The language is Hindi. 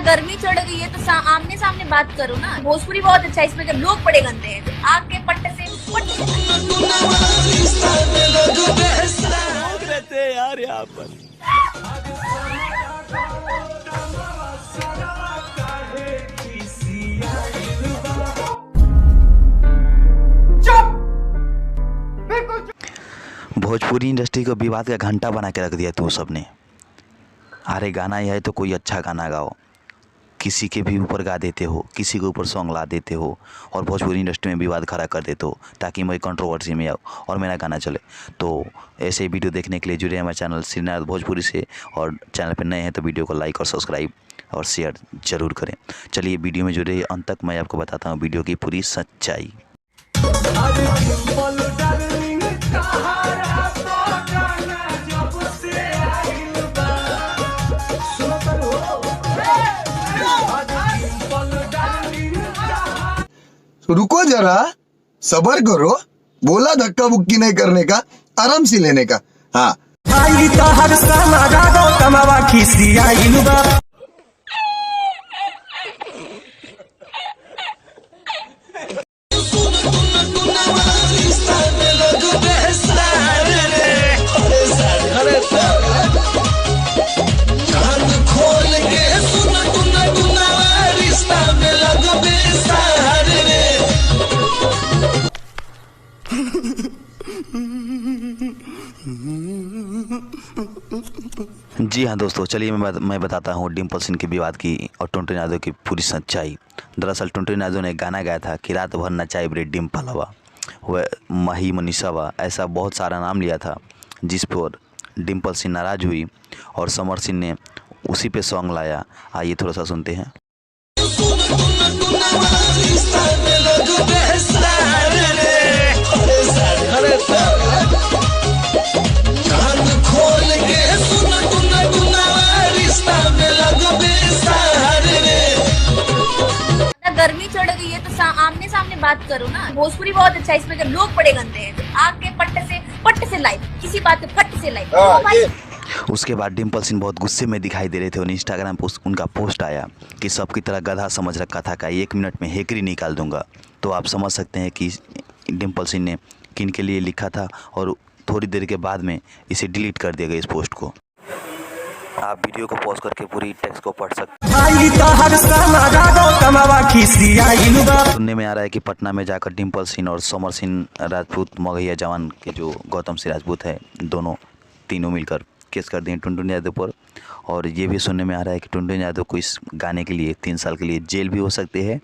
गर्मी चढ़ गई है तो आमने सामने बात करो ना। भोजपुरी बहुत अच्छा है, इसमें जब लोग बड़े गंदे हैं तो आग के पट्टे से लोग रहते हैं यार यहाँ पर। भोजपुरी इंडस्ट्री को विवाद का घंटा बना के रख दिया तू सबने। अरे गाना यह है तो कोई अच्छा गाना गाओ, किसी के भी ऊपर गा देते हो, किसी के ऊपर सॉन्ग ला देते हो और भोजपुरी इंडस्ट्री में विवाद खड़ा कर देते हो ताकि मैं कंट्रोवर्सी में आऊँ और मेरा गाना चले। तो ऐसे ही वीडियो देखने के लिए जुड़े हमारे चैनल श्रीनाथ भोजपुरी से, और चैनल पर नए हैं तो वीडियो को लाइक और सब्सक्राइब और शेयर ज़रूर करें। चलिए वीडियो में जुड़े अंत तक मैं आपको बताता हूँ वीडियो की पूरी सच्चाई। रुको जरा, सबर करो, बोला धक्का बुक्की नहीं करने का, आराम से लेने का। हाँ जी हाँ दोस्तों, चलिए मैं बताता हूँ डिम्पल सिंह के विवाद की और टुनटुन यादव की पूरी सच्चाई। दरअसल टुनटुन यादव ने गाना गाया था कि रात भर नचाई ब्रेड डिम्पल हवा, वह माही मनीषावा, ऐसा बहुत सारा नाम लिया था जिस पर डिम्पल सिंह नाराज़ हुई और समर सिंह ने उसी पे सॉन्ग लाया। आइए थोड़ा सा सुनते हैं। गर्मी चढ़ गई है तो आमने सामने बात करो ना। भोजपुरी बहुत अच्छा है, इसमें जब लोग बड़े गंदे हैं तो आग के पट्टे से लाइव, किसी बात पे फट से लाइव। उसके बाद डिम्पल सिंह बहुत गुस्से में दिखाई दे रहे थे और इंस्टाग्राम पर उनका पोस्ट आया कि सबकी तरह गधा समझ रखा था का 1 मिनट में हेकरी निकाल दूंगा। तो आप समझ सकते हैं कि डिम्पल सिंह ने किन के लिए लिखा था और थोड़ी देर के बाद में इसे डिलीट कर दिया गया इस पोस्ट को। आप वीडियो को पॉज करके पूरी टेक्स्ट को पढ़ सकते हैं। सुनने में आ रहा है कि पटना में जाकर डिम्पल सिंह और समर सिंह राजपूत मगहिया जवान के जो गौतम सिंह राजपूत है, तीनों मिलकर केस कर दिए टुनटुन यादव पर। और ये भी सुनने में आ रहा है कि टुनटुन यादव को इस गाने के लिए 3 साल के लिए जेल भी हो सकती है।